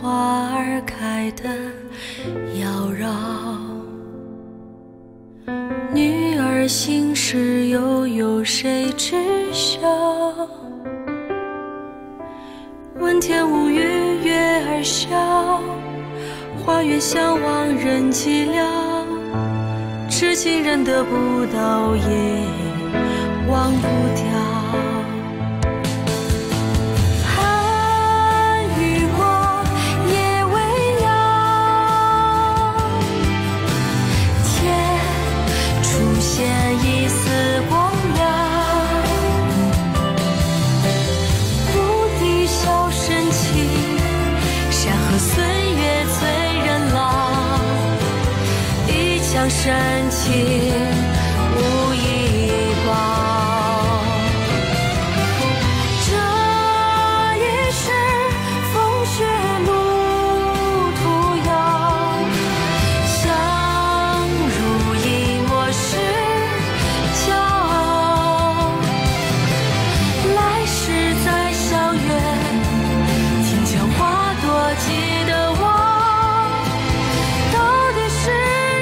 花儿开得妖娆。女儿心事又有谁知晓？问天无语，月儿笑，花月相望人寂寥。痴情人得不到，也忘不掉。寒雨过，夜未央，天出现一丝光亮。牧笛笑深情，山河岁月催人老。一腔深情无以报，这一世风雪路途遥，相濡以沫是骄傲。来世再相约，庭前花朵记得我。到底是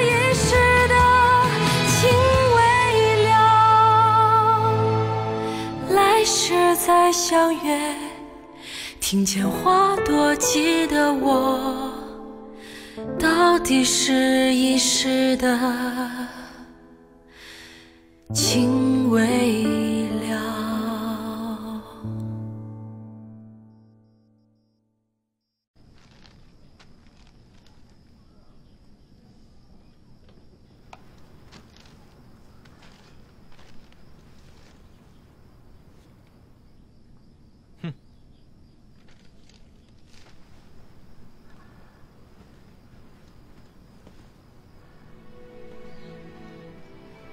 一世的情未了，来世再相约，庭前花朵记得我。到底是一世的情未了。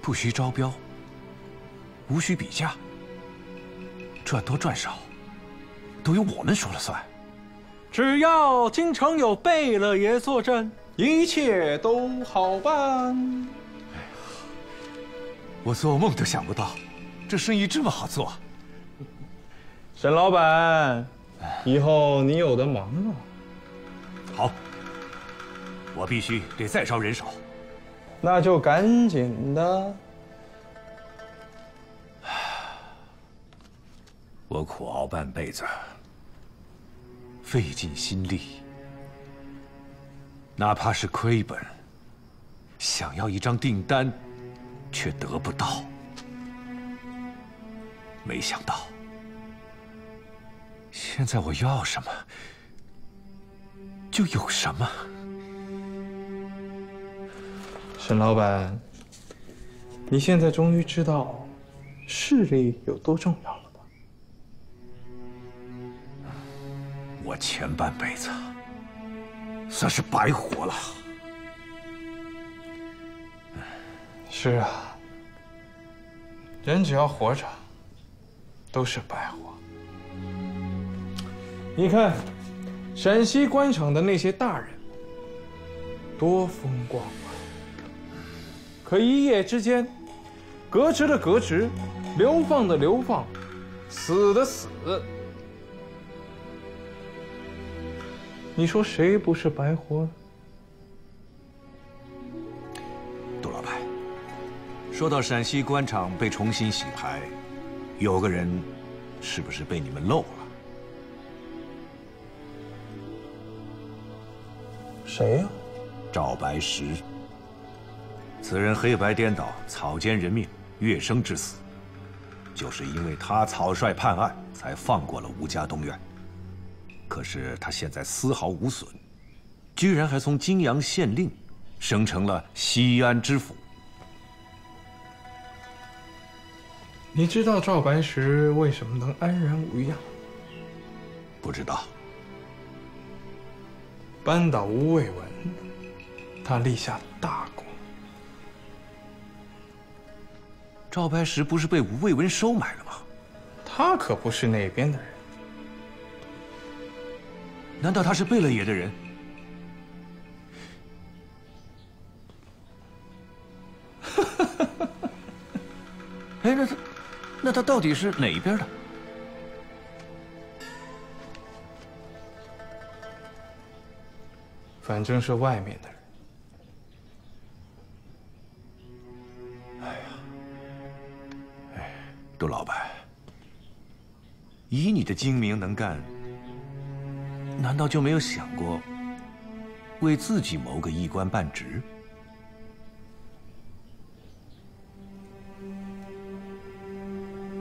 不需招标，无需比价，赚多赚少，都由我们说了算。只要京城有贝勒爷坐镇，一切都好办。我做梦都想不到，这生意这么好做。沈老板，以后你有的忙了。好，我必须得再招人手。那就赶紧的。我苦熬半辈子，费尽心力，哪怕是亏本，想要一张订单，却得不到。没想到，现在我要什么，就有什么。沈老板，你现在终于知道势力有多重要了吧？我前半辈子算是白活了。是啊，人只要活着，都是白活。你看，陕西官场的那些大人，多风光啊！可一夜之间，革职的革职，流放的流放，死的死。你说谁不是白活呢？杜老板，说到陕西官场被重新洗牌，有个人是不是被你们漏了？谁呀？赵白石。此人黑白颠倒，草菅人命，跃升致死，就是因为他草率判案，才放过了吴家东院。可是他现在丝毫无损，居然还从泾阳县令升成了西安知府。你知道赵白石为什么能安然无恙？不知道。扳倒吴卫文，他立下大功。赵白石不是被吴卫文收买了吗？他可不是那边的人。难道他是贝勒爷的人？哎，那他到底是哪一边的？反正是外面的人。杜老板，以你的精明能干，难道就没有想过为自己谋个一官半职？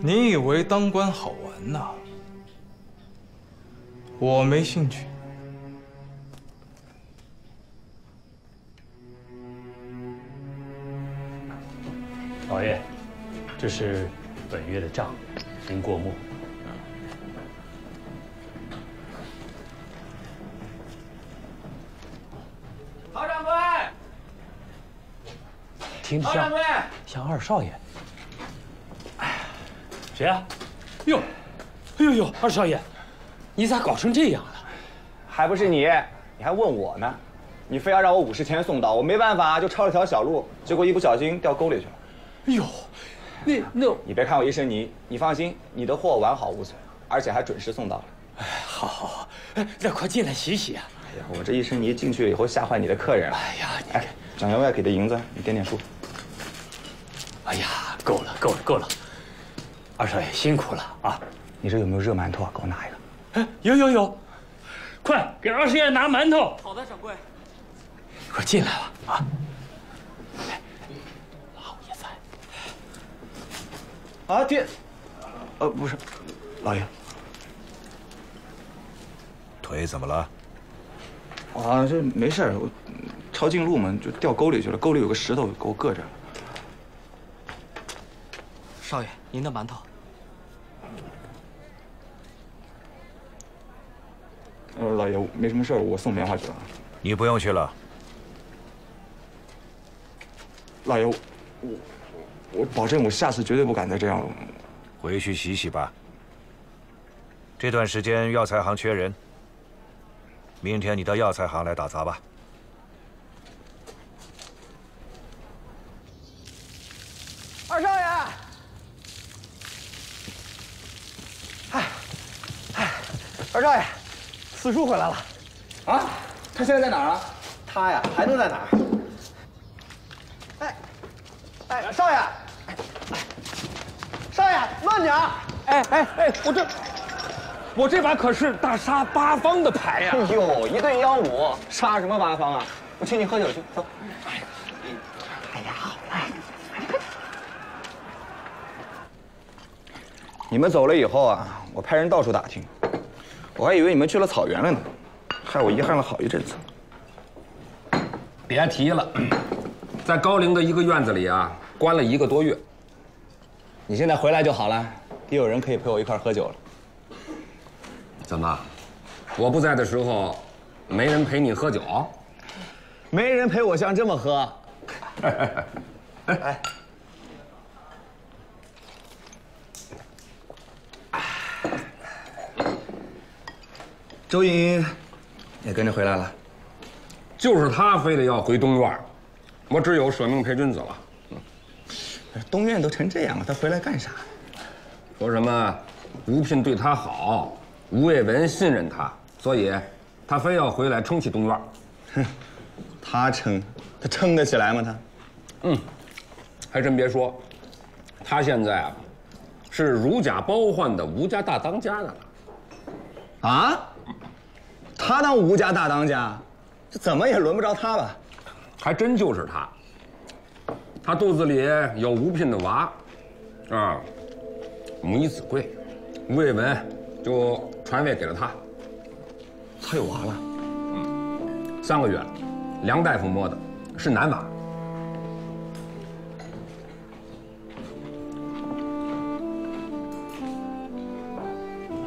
你以为当官好玩呐？我没兴趣。老爷，这是本月的账，您过目。陶掌柜，听着陶掌柜，像二少爷。谁呀？哟，哎呦呦，二少爷，你咋搞成这样了？还不是你？你还问我呢？你非要让我50钱送到，我没办法，就抄了条小路，结果一不小心掉沟里去了。哎呦，那你别看我一身泥，你放心，你的货完好无损，而且还准时送到了。哎，好好好，哎，那快进来洗洗啊！哎呀，我这一身泥进去了以后吓坏你的客人了。哎呀，你哎，蒋员外给的银子，你点点数。哎呀，够了够了够了，二少爷辛苦了啊！你这有没有热馒头啊？给我拿一个。哎，有，快给二少爷拿馒头。好的，掌柜。快进来吧啊！老爷在。啊，爹，不是，老爷。腿怎么了？啊，这没事儿，我抄近路嘛，就掉沟里去了。沟里有个石头给我硌着了。少爷，您的馒头。老爷，没什么事儿，我送棉花去了。你不用去了。老爷，我保证，我下次绝对不敢再这样了。回去洗洗吧。这段时间药材行缺人，明天你到药材行来打杂吧。二少爷，二少爷，四叔回来了。啊？他现在在哪儿啊？他呀，还能在哪儿？少爷，少爷，慢点儿！哎，我这把可是大杀八方的牌呀！哎呦，一对15，杀什么八方啊？我请你喝酒去，走。哎呀，好了。你们走了以后啊，我派人到处打听，我还以为你们去了草原了呢，害我遗憾了好一阵子。别提了，在高陵的一个院子里啊，关了1个多月。你现在回来就好了，也有人可以陪我一块喝酒了。怎么，我不在的时候，没人陪你喝酒？没人陪我像这么喝。哎，周莹也跟着回来了。就是他非得要回东院，我只有舍命陪君子了。东院都成这样了，他回来干啥？说什么吴聘对他好，吴卫文信任他，所以他非要回来撑起东院。哼，他撑得起来吗？他，还真别说，他现在啊，是如假包换的吴家大当家呢。啊？他当吴家大当家，这怎么也轮不着他吧？还真就是他。他肚子里有吴聘的娃，啊，母以子贵，吴卫文就传位给了他。他有娃了？3个月了，梁大夫摸的，是男娃。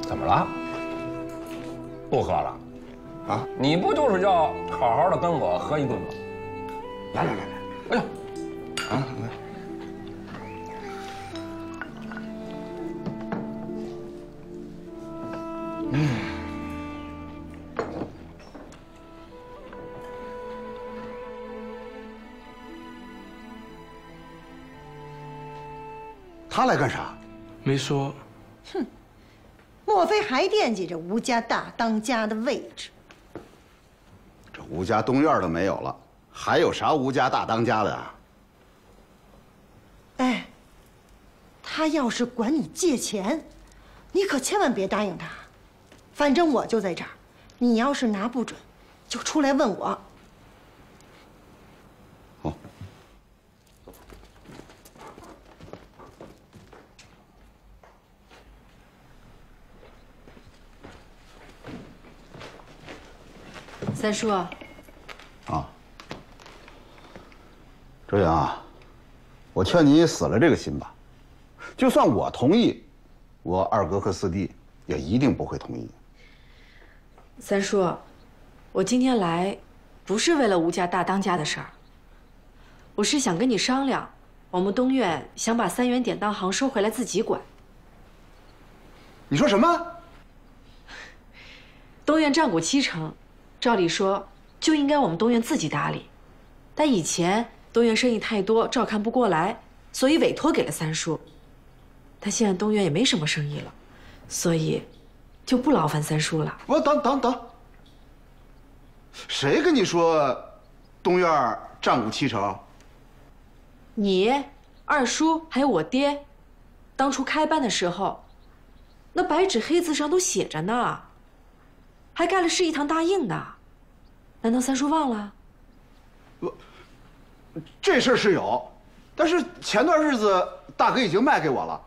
怎么了？不喝了？啊？你不就是要好好的跟我喝一顿吗？来，哎呦！啊，来。他来干啥？没说。哼，莫非还惦记着吴家大当家的位置？这吴家东院都没有了，还有啥吴家大当家的啊？哎，他要是管你借钱，你可千万别答应他。反正我就在这儿，你要是拿不准，就出来问我。哦。三叔。啊。周阳啊，我劝你死了这个心吧。就算我同意，我二哥和四弟也一定不会同意。三叔，我今天来，不是为了吴家大当家的事儿。我是想跟你商量，我们东院想把3元典当行收回来自己管。你说什么？东院占股70%，照理说就应该我们东院自己打理，但以前东院生意太多，照看不过来，所以委托给了三叔。但现在东院也没什么生意了，所以就不劳烦三叔了。我等，谁跟你说东院占股70%？你、二叔还有我爹，当初开办的时候，那白纸黑字上都写着呢，还盖了世义堂大印呢。难道三叔忘了？这事儿是有，但是前段日子大哥已经卖给我了，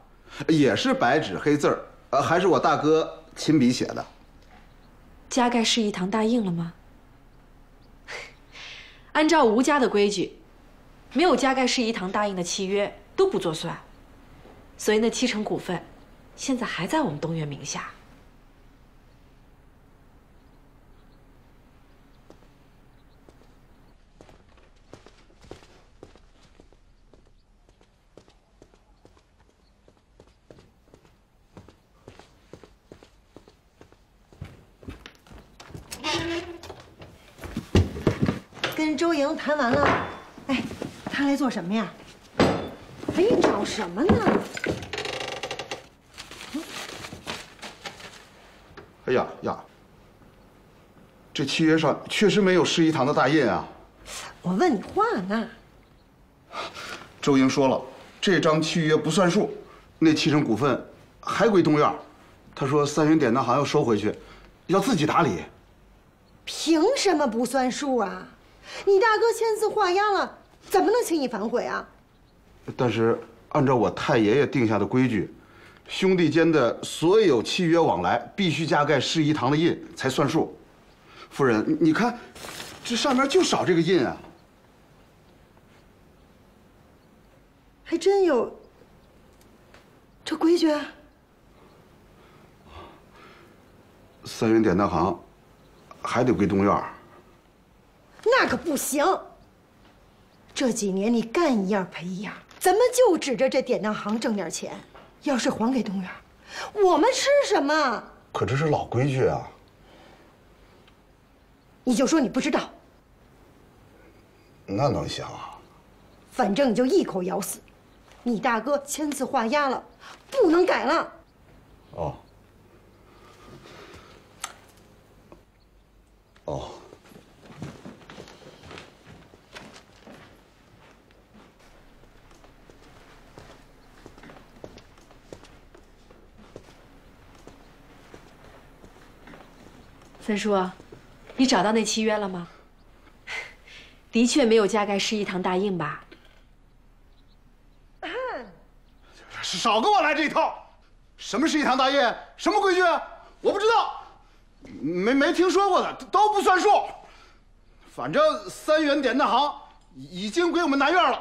也是白纸黑字儿，还是我大哥亲笔写的。加盖世义堂大印了吗？按照吴家的规矩，没有加盖世义堂大印的契约都不作算，所以那70%股份现在还在我们东院名下。跟周莹谈完了，哎，他来做什么呀？哎，你找什么呢？哎呀，这契约上确实没有世义堂的大印啊。我问你话呢。周莹说了，这张契约不算数，那70%股份还归东院。他说3元典当行要收回去，要自己打理。凭什么不算数啊？你大哥签字画押了，怎么能轻易反悔啊？但是按照我太爷爷定下的规矩，兄弟间的所有契约往来必须加盖世义堂的印才算数。夫人，你看，这上面就少这个印啊。还真有这规矩啊？3元典当行还得归东院。那可不行。这几年你干一样赔一样，咱们就指着这典当行挣点钱。要是还给东院，我们吃什么？可这是老规矩啊。你就说你不知道。那能行啊？反正你就一口咬死，你大哥签字画押了，不能改了。哦。哦。三叔，你找到那契约了吗？的确没有加盖世义堂大印吧？少跟我来这一套！什么世义堂大印？什么规矩？我不知道，没听说过的都不算数。反正3元典当行已经归我们南院了，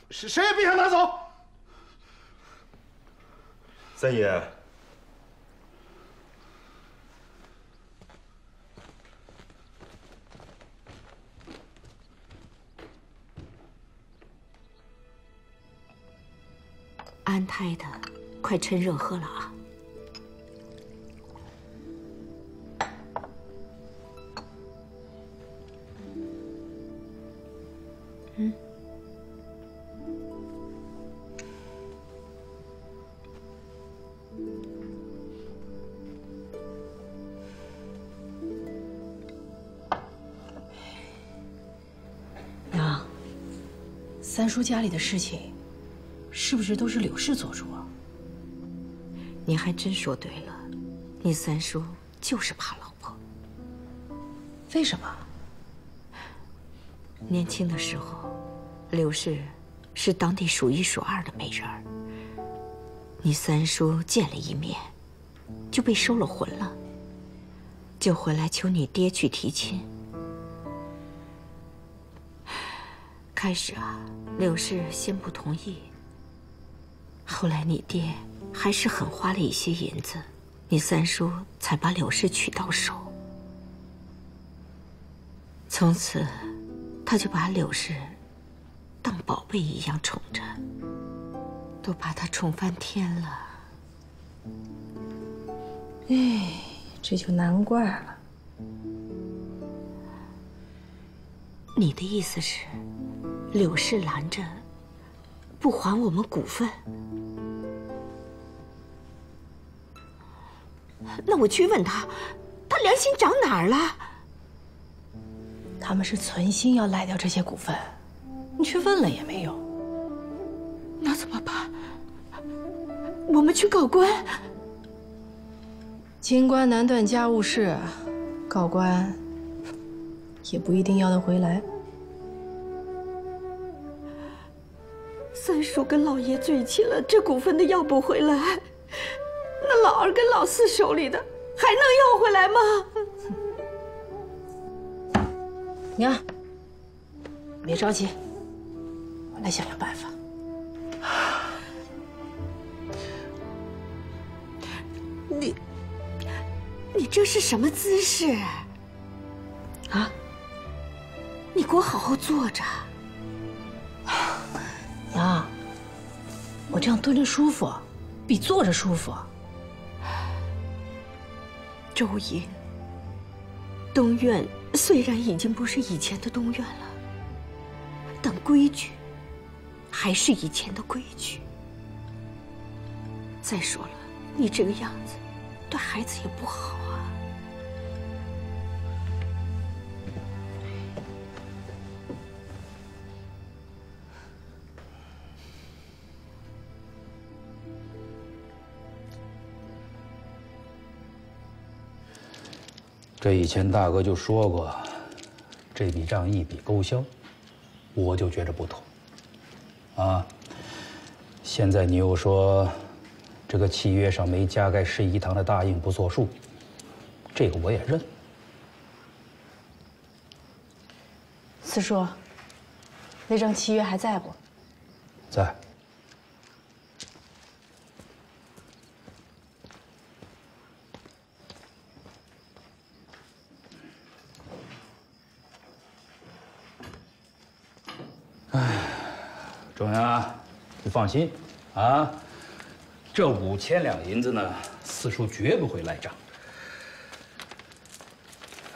谁也别想拿走。三爷。安胎的，快趁热喝了啊！嗯。三叔家里的事情，是不是都是柳氏做主啊？你还真说对了，你三叔就是怕老婆。为什么？年轻的时候，柳氏是当地数一数二的美人儿。你三叔见了一面，就被收了魂了，就回来求你爹去提亲。开始啊，柳氏先不同意，后来你爹还是狠花了一些银子，你三叔才把柳氏娶到手。从此，他就把柳氏当宝贝一样宠着，都把她宠翻天了。哎，这就难怪了。你的意思是，柳氏拦着不还我们股份？那我去问他，他良心长哪儿了？他们是存心要赖掉这些股份，你去问了也没用。那怎么办？我们去告官。清官难断家务事，告官也不一定要得回来。三叔跟老爷嘴亲了，这股份的要不回来，那老二跟老四手里的还能要回来吗？娘，别着急，我来想想办法。你这是什么姿势？啊？你给我好好坐着。娘，我这样蹲着舒服，比坐着舒服。周莹，东院虽然已经不是以前的东院了，但规矩还是以前的规矩。再说了，你这个样子对孩子也不好啊。这以前大哥就说过，这笔账一笔勾销，我就觉着不妥。啊，现在你又说，这个契约上没加盖市一堂的大印不作数，这个我也认。四叔，那张契约还在不？在。中央，你放心啊，这5000两银子呢，四叔绝不会赖账。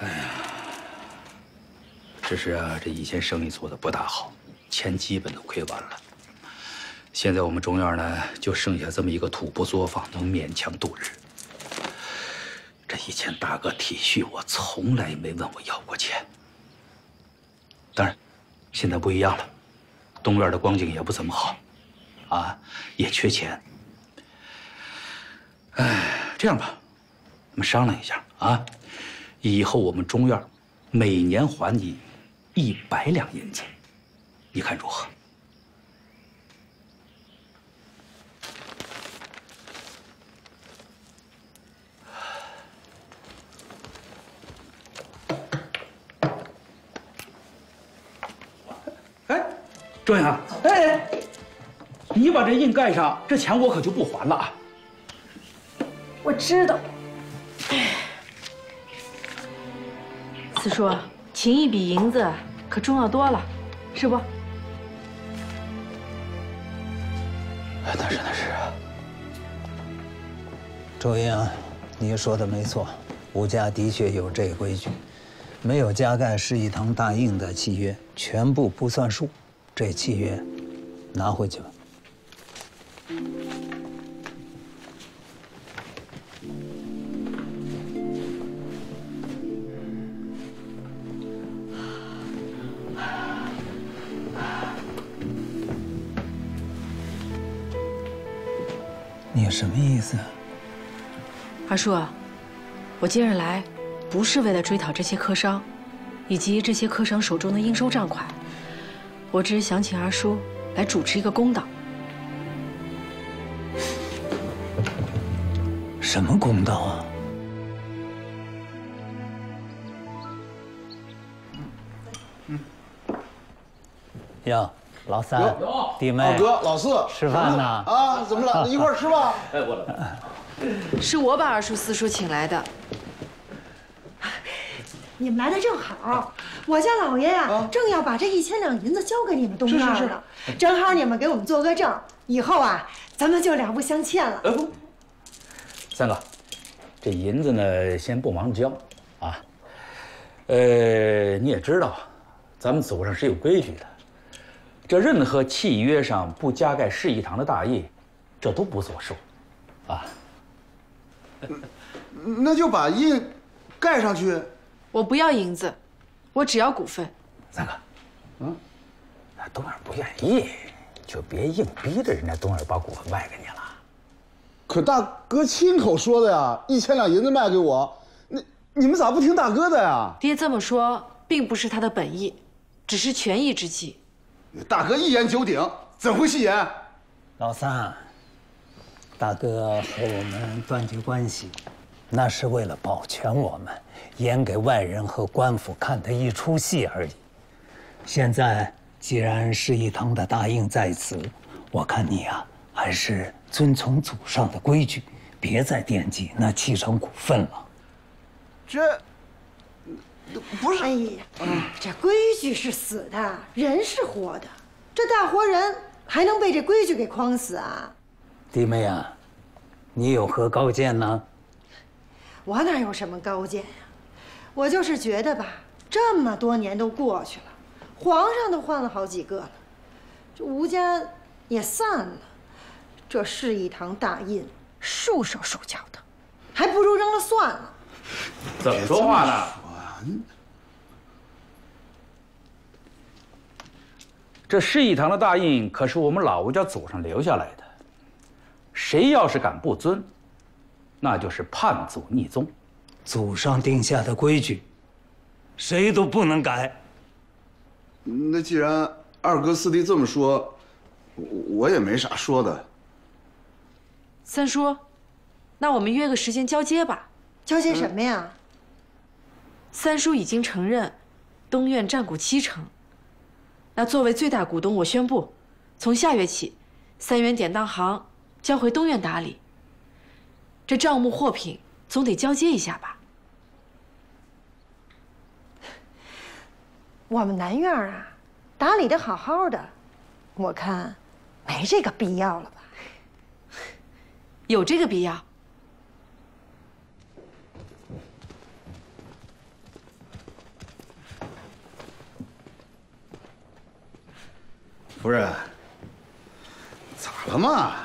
哎呀，只是啊，这以前生意做的不大好，钱基本都亏完了。现在我们中院呢，就剩下这么一个土布作坊，能勉强度日。这以前大哥体恤我，从来没问我要过钱。当然，现在不一样了。东院的光景也不怎么好，啊，也缺钱。哎，这样吧，我们商量一下啊，以后我们中院每年还你100两银子，你看如何？周阳，哎，你把这印盖上，这钱我可就不还了啊！我知道。四叔，情谊比银子可重要多了，是不？那是。周英，你说的没错，吴家的确有这规矩，没有加盖市一堂大印的契约，全部不算数。这契约拿回去吧。你什么意思？二叔，我今日来，不是为了追讨这些客商，以及这些客商手中的应收账款，我只是想请二叔来主持一个公道。什么公道啊？哟，老三、弟妹、老哥、老四，吃饭呢？啊，怎么了？一块儿吃吧。哎，我来。是我把二叔、四叔请来的。你们来的正好，我家老爷呀，正要把这1000两银子交给你们东院呢，正好你们给我们做个证，以后啊，咱们就两不相欠了。三哥，这银子呢，先不忙着交啊。你也知道，咱们祖上是有规矩的，这任何契约上不加盖市一堂的大印，这都不作数，啊。那就把印盖上去。我不要银子，我只要股份。三哥，那东儿不愿意，就别硬逼着人家东儿把股份卖给你了。可大哥亲口说的呀，1000两银子卖给我，你们咋不听大哥的呀？爹这么说，并不是他的本意，只是权宜之计。大哥一言九鼎，怎会戏言？老三，大哥和我们断绝关系，那是为了保全我们，演给外人和官府看的一出戏而已。现在既然市一堂的大印在此，我看你啊，还是遵从祖上的规矩，别再惦记那7成股份了。这不是，哎呀，这规矩是死的，人是活的，这大活人还能被这规矩给框死啊？弟妹啊，你有何高见呢？我哪有什么高见呀？我就是觉得吧，这么多年都过去了，皇上都换了好几个了，这吴家也散了，这市一堂大印束手束脚的，还不如扔了算了。怎么说话呢？这市一堂的大印可是我们老吴家祖上留下来的，谁要是敢不遵，那就是叛祖逆宗。祖上定下的规矩，谁都不能改。那既然二哥四弟这么说，我也没啥说的。三叔，那我们约个时间交接吧。交接什么呀？三叔已经承认东院占股7成，那作为最大股东，我宣布，从下月起，3元典当行交回东院打理。这账目货品总得交接一下吧？我们南院啊，打理得好好的，我看没这个必要了吧？有这个必要。夫人，咋了嘛？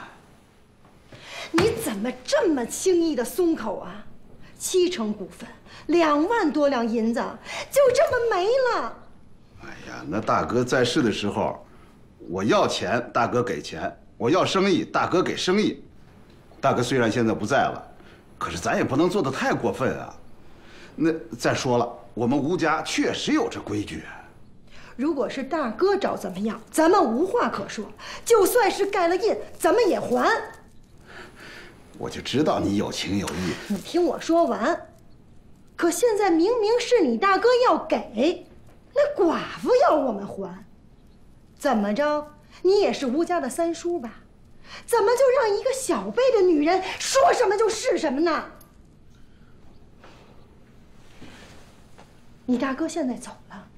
你怎么这么轻易的松口啊？7成股份，2万多两银子，就这么没了。哎呀，那大哥在世的时候，我要钱，大哥给钱；我要生意，大哥给生意。大哥虽然现在不在了，可是咱也不能做得太过分啊。那再说了，我们吴家确实有这规矩。如果是大哥找怎么样，咱们无话可说。就算是盖了印，咱们也还。我就知道你有情有义。你听我说完。可现在明明是你大哥要给，那寡妇要我们还，怎么着？你也是吴家的三叔吧？怎么就让一个小辈的女人说什么就是什么呢？你大哥现在走了，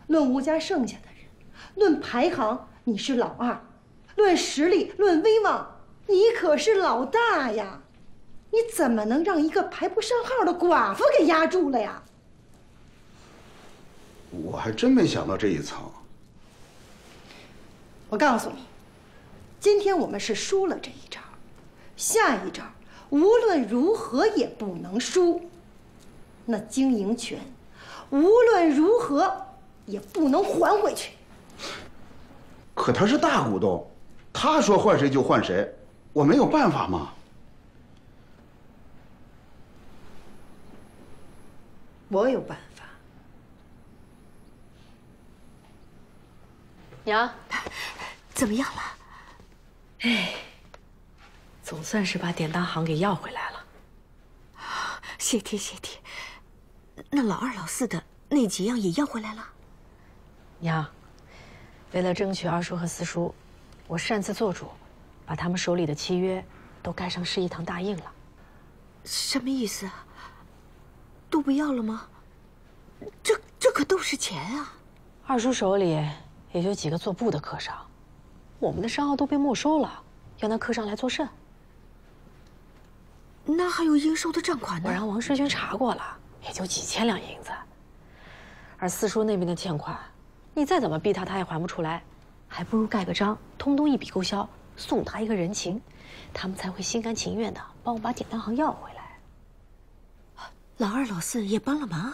论吴家剩下的人，论排行你是老二，论实力，论威望，你可是老大呀！你怎么能让一个排不上号的寡妇给压住了呀？我还真没想到这一层。我告诉你，今天我们是输了这一招，下一招无论如何也不能输。那经营权，无论如何也不能还回去。可他是大股东，他说换谁就换谁，我没有办法吗？我有办法。娘，怎么样了？哎，总算是把典当行给要回来了。谢天谢地。那老二老四的那几样也要回来了。娘，为了争取二叔和四叔，我擅自做主，把他们手里的契约都盖上示意堂大印了。什么意思啊？都不要了吗？这可都是钱啊！二叔手里也就几个做布的客商，我们的商号都被没收了，要那客商来作甚？那还有应收的账款呢？我让王世军查过了，也就几千两银子。而四叔那边的欠款，你再怎么逼他，他也还不出来，还不如盖个章，通通一笔勾销，送他一个人情，他们才会心甘情愿的帮我把典当行要回来。老二老四也帮了忙，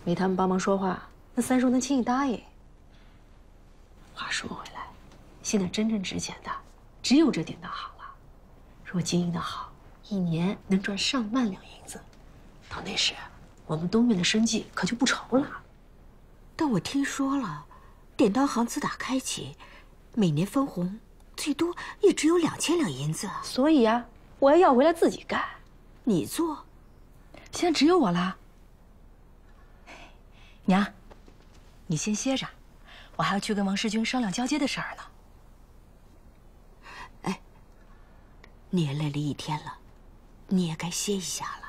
没他们帮忙说话，那三叔能轻易答应？话说回来，现在真正值钱的只有这典当行了。若经营得好，一年能赚上万两银子，到那时，我们东院的生计可就不愁了。但我听说了，典当行自打开启，每年分红最多也只有2000两银子。所以啊，我要回来自己干。你做？现在只有我啦。娘，你先歇着，我还要去跟王世军商量交接的事儿呢。哎，你也累了一天了，你也该歇一下了。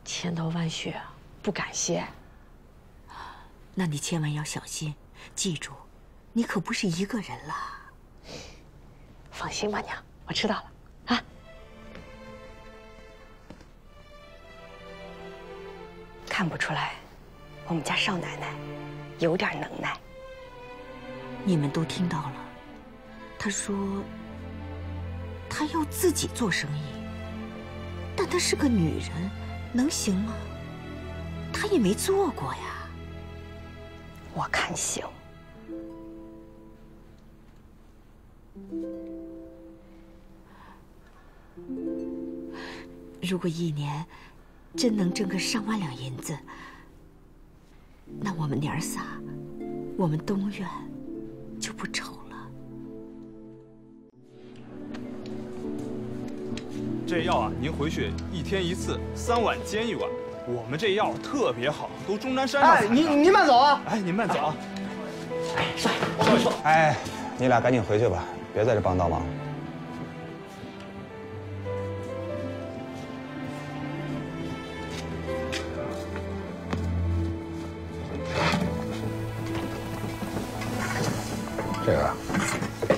千头万绪，不敢歇。那你千万要小心，记住，你可不是一个人了。放心吧，娘，我知道了。啊。看不出来，我们家少奶奶有点能耐。你们都听到了，她说她要自己做生意，但她是个女人，能行吗？她也没做过呀。我看行。如果一年真能挣个上万两银子，那我们娘儿仨，我们东院就不愁了。这药啊，您回去1天1次，3碗煎1碗。我们这药特别好，都终南山上采的。您慢走啊！哎，您慢走啊！哎，少爷，我跟你说，哎，你俩赶紧回去吧，别在这帮倒忙。这个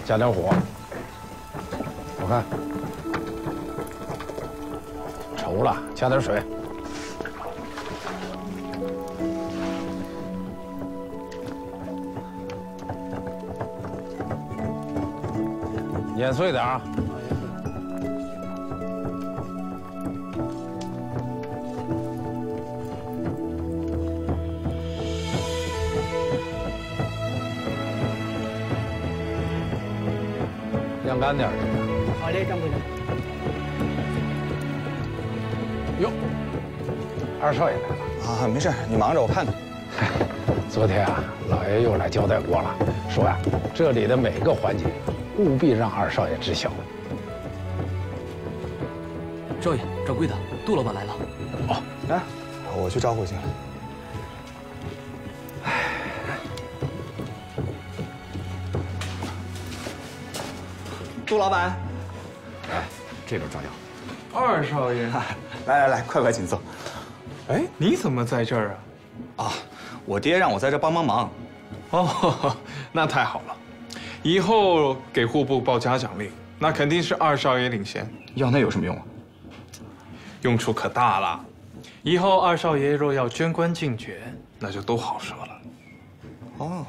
加点火，我看稠了，加点水。碾碎点啊！晾干点儿。好嘞，掌柜的。哟，二少爷来了啊！没事，你忙着，我看看。昨天啊，老爷又来交代过了，说呀，这里的每个环节务必让二少爷知晓。少爷，掌柜的，杜老板来了。哦，来，我去招呼去。杜老板，哎，这边抓药。二少爷，来，快请坐。哎，你怎么在这儿啊？啊，我爹让我在这帮忙。哦，那太好了。以后给户部报嘉奖令，那肯定是二少爷领衔。要那有什么用啊？用处可大了。以后二少爷若要捐官进爵，那就都好说了。哦，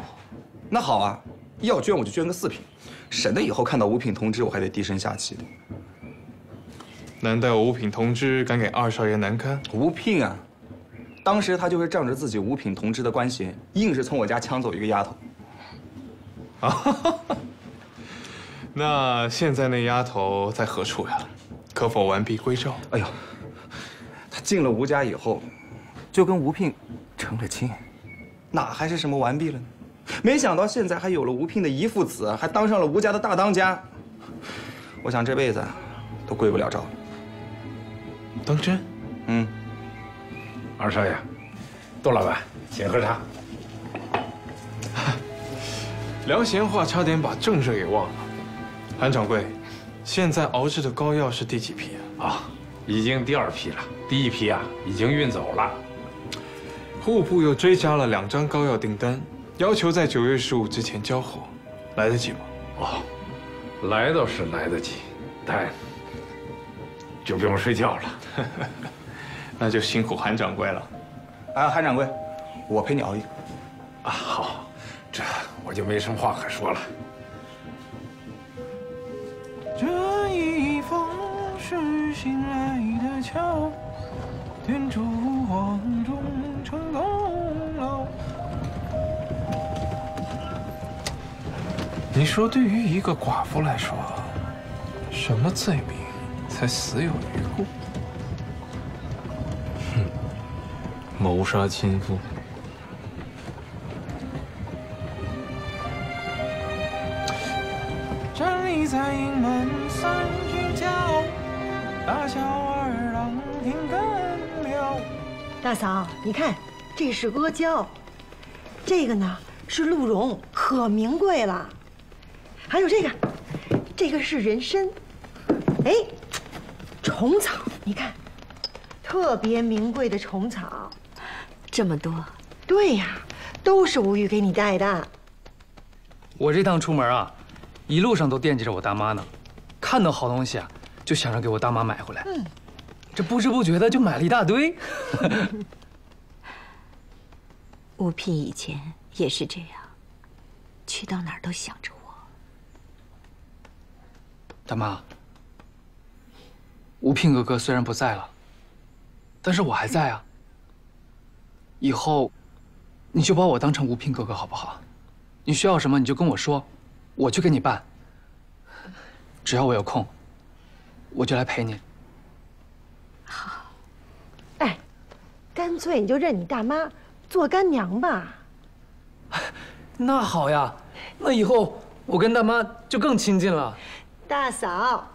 那好啊，要捐我就捐个4品，省得以后看到5品同知我还得低声下气的。难道5品同知敢给二少爷难堪？5品啊，当时他就是仗着自己5品同知的官衔，硬是从我家抢走一个丫头。啊，那现在那丫头在何处呀？可否完璧归赵？哎呦，她进了吴家以后，就跟吴聘成了亲，哪还是什么完璧了呢？没想到现在还有了吴聘的遗腹子，还当上了吴家的大当家。我想这辈子都归不了赵。当真？嗯。二少爷，窦老板，请喝茶。聊闲话，差点把正事给忘了。韩掌柜，现在熬制的膏药是第几批啊？啊，已经第2批了，第1批啊已经运走了。户部又追加了2张膏药订单，要求在9月15之前交货，来得及吗？哦，来倒是来得及，但就不用睡觉了。那就辛苦韩掌柜了。啊，韩掌柜，我陪你熬一个。啊，好，这我就没什么话可说了。这一封是新来的桥，天烛黄中成功了。你说，对于一个寡妇来说，什么罪名才死有余辜？哼，谋杀亲夫。站立在营门三军交，大小二郎听更了。大嫂，你看，这是阿胶，这个呢是鹿茸，可名贵了。还有这个，这个是人参，哎，虫草，你看，特别名贵的虫草，这么多。对呀，都是吴玉给你带的。我这趟出门啊，一路上都惦记着我大妈呢，看到好东西啊，就想着给我大妈买回来。这不知不觉的就买了一大堆。吴聘以前也是这样，去到哪儿都想着我。大妈，吴聘哥哥虽然不在了，但是我还在啊。以后，你就把我当成吴聘哥哥好不好？你需要什么你就跟我说，我去给你办。只要我有空，我就来陪你。好。哎，干脆你就认你大妈做干娘吧。那好呀，那以后我跟大妈就更亲近了。大嫂，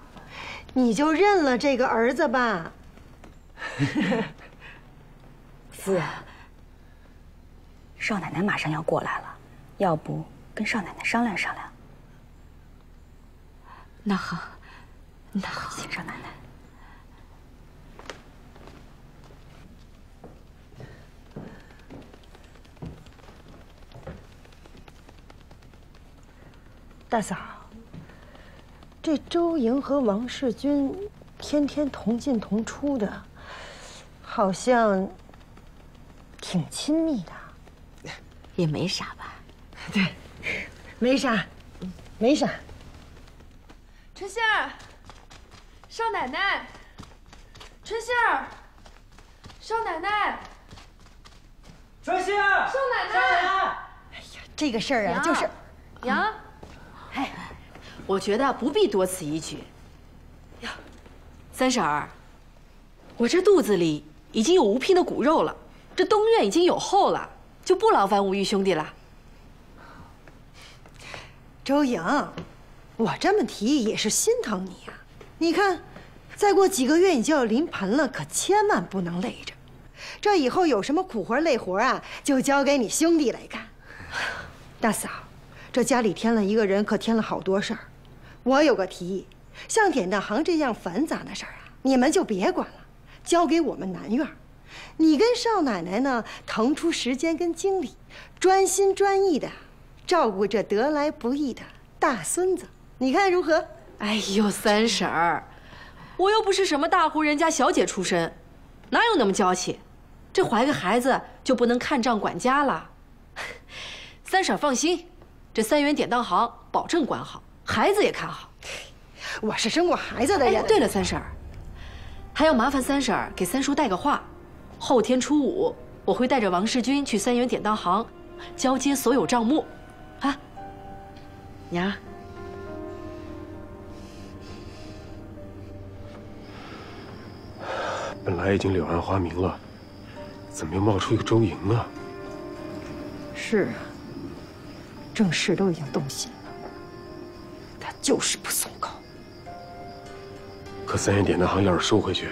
你就认了这个儿子吧。夫人，少奶奶马上要过来了，要不跟少奶奶商量商量？那好，那好，请少奶奶。大嫂，这周莹和王世军天天同进同出的，好像挺亲密的。也没啥吧？对，没啥，没啥。春杏儿，少奶奶，春杏儿，少奶奶，春杏儿，少奶奶。哎呀，这个事儿啊，就是娘。哎，我觉得不必多此一举。呀，三婶儿，我这肚子里已经有吴聘的骨肉了，这东院已经有后了，就不劳烦吴玉兄弟了。周莹，我这么提也是心疼你呀。你看，再过几个月你就要临盆了，可千万不能累着。这以后有什么苦活累活啊，就交给你兄弟来干。大嫂。这家里添了一个人，可添了好多事儿。我有个提议，像典当行这样繁杂的事儿啊，你们就别管了，交给我们南院。你跟少奶奶呢，腾出时间跟精力，专心专意的照顾这得来不易的大孙子，你看如何？哎呦，三婶儿，我又不是什么大户人家小姐出身，哪有那么娇气？这怀个孩子就不能看账管家了？三婶放心。这3元典当行保证管好，孩子也看好。我是生过孩子的人。哎，对了，三婶儿，还要麻烦三婶儿给三叔带个话。后天初5，我会带着王世军去3元典当行，交接所有账目。啊，娘，本来已经柳暗花明了，怎么又冒出一个周莹啊？是啊，郑氏都已经动心了，他就是不松口。可3元典当行要是收回去，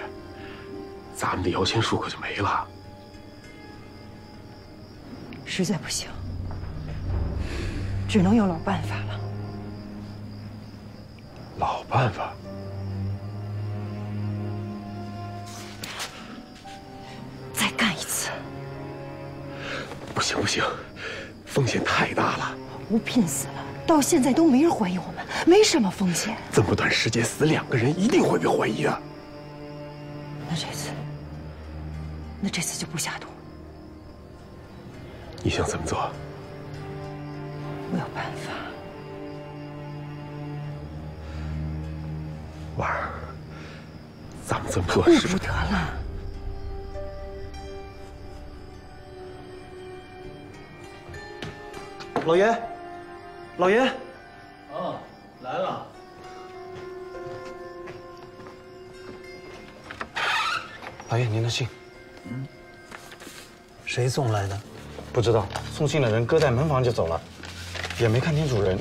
咱们的摇钱树可就没了。实在不行，只能有老办法了。老办法？再干一次。不行不行，风险太大了。吴聘死了，到现在都没人怀疑我们，没什么风险。这么短时间死2个人，一定会被怀疑的。那这次就不下毒。你想怎么做？我有办法。婉儿，咱们这么做是不得了。老爷，老爷。哦，来了。老爷，您的信。谁送来的？不知道，送信的人搁在门房就走了，也没看清主人。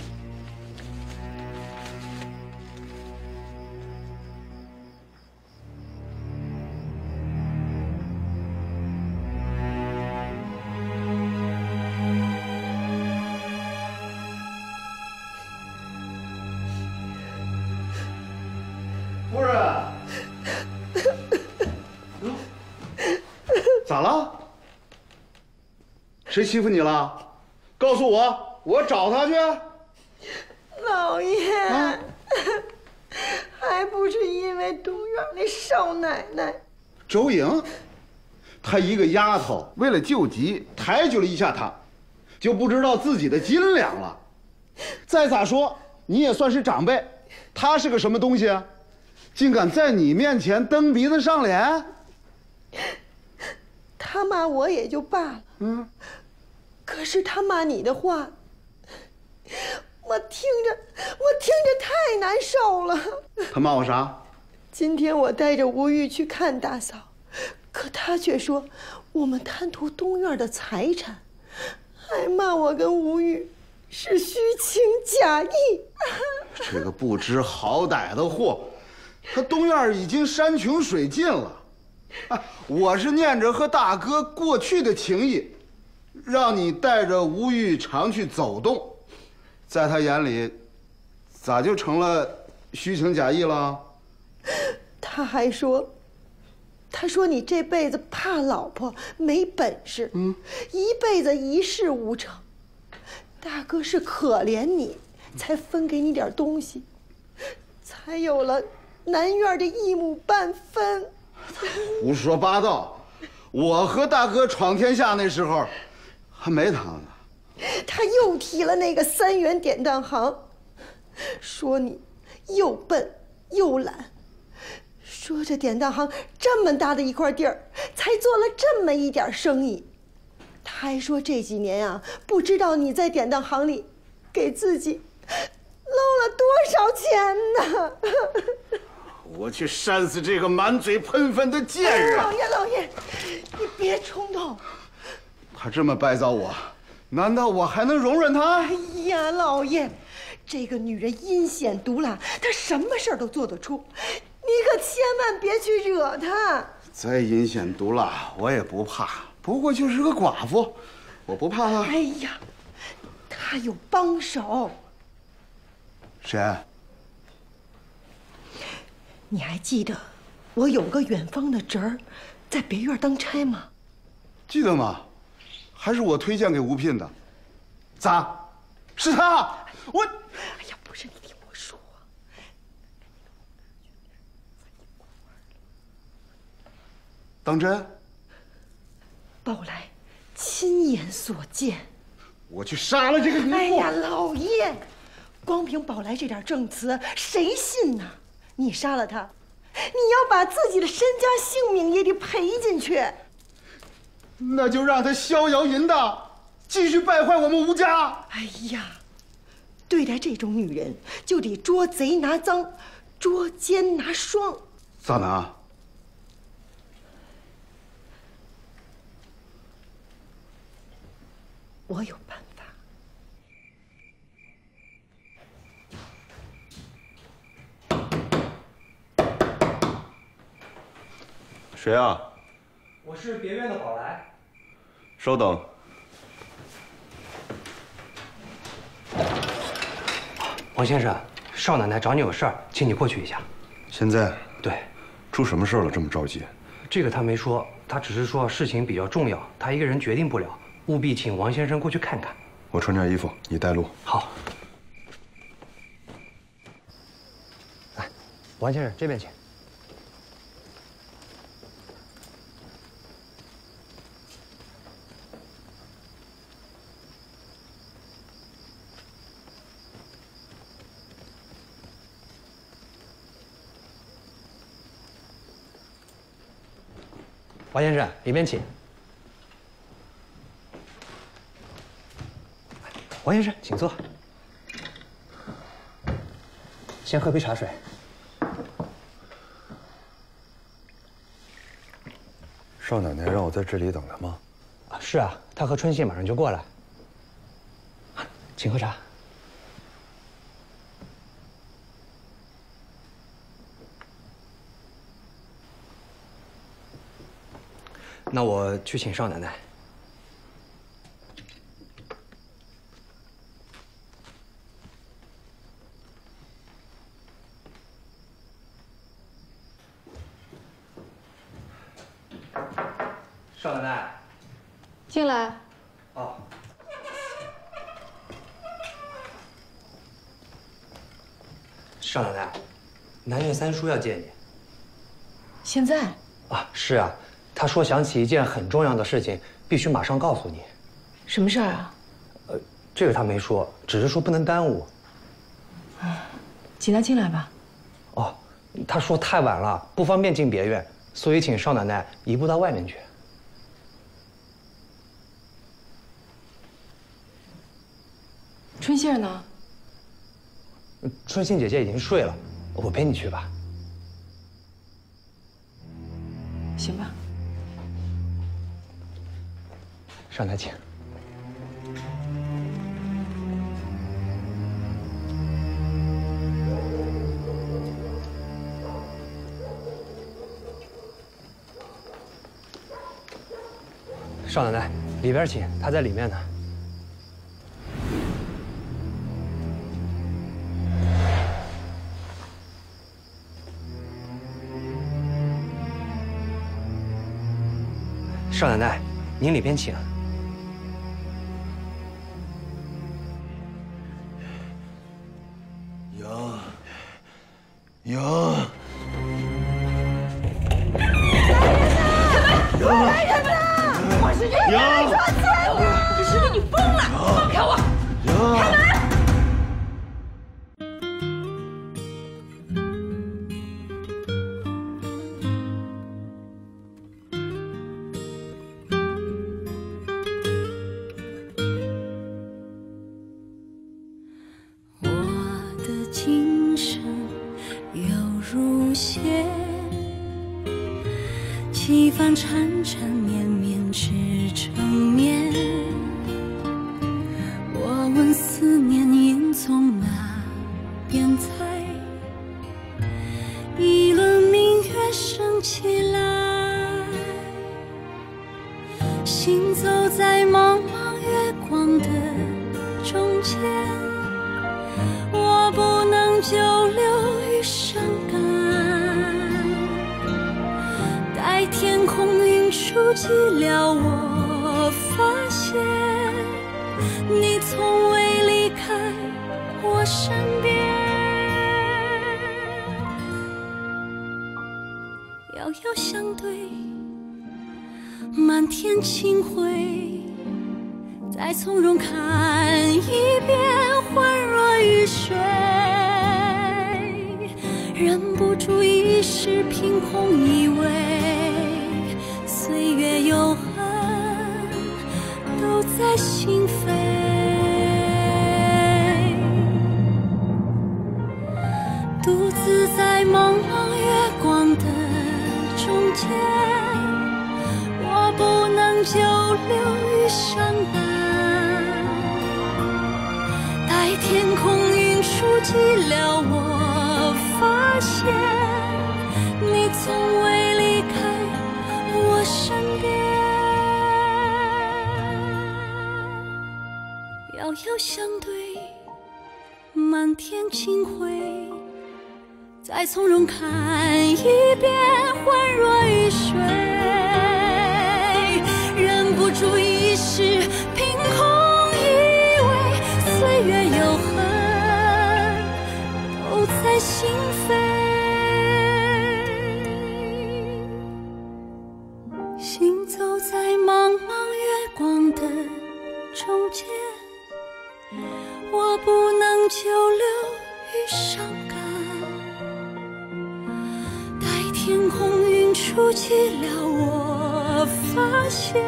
夫人，咋了？谁欺负你了？告诉我，我找他去。老爷，还不是因为东院那少奶奶。周莹，她一个丫头，为了救急，抬举了一下她，就不知道自己的斤两了。再咋说，你也算是长辈，她是个什么东西啊？竟敢在你面前蹬鼻子上脸！他骂我也就罢了，可是他骂你的话，我听着太难受了。他骂我啥？今天我带着吴玉去看大嫂，可他却说我们贪图东院的财产，还骂我跟吴玉是虚情假意。这个不知好歹的货，他东院已经山穷水尽了。我是念着和大哥过去的情谊，让你带着吴玉常去走动，在他眼里，咋就成了虚情假意了？他还说，你这辈子怕老婆没本事，一辈子一事无成。大哥是可怜你，才分给你点东西，才有了南院的一亩半分。胡说八道！我和大哥闯天下那时候，还没他呢。他又提了那个3元典当行，说你又笨又懒，说这典当行这么大的一块地儿，才做了这么一点生意。他还说这几年啊，不知道你在典当行里给自己漏了多少钱呢？我去扇死这个满嘴喷粪的贱人！老爷，你别冲动。他这么败糟我，难道我还能容忍他？哎呀，老爷，这个女人阴险毒辣，她什么事儿都做得出，你可千万别去惹她。再阴险毒辣，我也不怕，不过就是个寡妇，我不怕她。哎呀，她有帮手。谁？你还记得我有个远方的侄儿，在别院当差吗？记得吗？还是我推荐给吴聘的。咋？是他？我……哎呀，不是，你听我说。当真？宝来亲眼所见。我去杀了这个女妇！哎呀，老爷，光凭宝来这点证词，谁信呢？你杀了他，你要把自己的身家性命也得赔进去。那就让他逍遥淫荡，继续败坏我们吴家。哎呀，对待这种女人，就得捉贼拿赃，捉奸拿双。咋拿？我有办法。谁啊？我是别院的宝来。稍等。王先生，少奶奶找你有事儿，请你过去一下。现在？对。出什么事了？这么着急？这个他没说，他只是说事情比较重要，他一个人决定不了，务必请王先生过去看看。我穿件衣服，你带路。好。来，王先生这边请。王先生，里面请。王先生，请坐。先喝杯茶水。少奶奶让我在这里等她吗？啊，是啊，她和春信马上就过来。请喝茶。那我去请少奶奶。少奶奶，进来。哦。少奶奶，南院三叔要见你。现在？啊，是啊。他说想起一件很重要的事情，必须马上告诉你。什么事儿啊？这个他没说，只是说不能耽误。请他进来吧。哦，他说太晚了，不方便进别院，所以请少奶奶移步到外面去。春杏呢？春杏姐姐已经睡了，我陪你去吧。行吧。少奶奶请。少奶奶，里边请，她在里面呢。少奶奶，您里边请。杨，来人呐！我是这个人抓贼！我是不是你疯了？放开我！开门！几番缠缠绵绵织成绵，我问思念应从哪边猜，一轮明月升起来，行走在茫茫月光的中间，我不能久留于伤感，待天空云舒寂寥，我发现你从未离开我身边。遥遥相对，满天清辉，再从容看一遍，恍若雨水，忍不住一时凭空以为岁月有痕都在心扉，独自在茫茫月光的中间，我不能久留于伤感，天空云触及了我，发现你从未离开我身边。遥遥相对，满天清辉，再从容看一遍，欢若雨水，忍不住一时凭空以为岁月有痕都在心扉。行走在茫茫月光的中间，我不能久留于伤感，待天空云触及了我，发现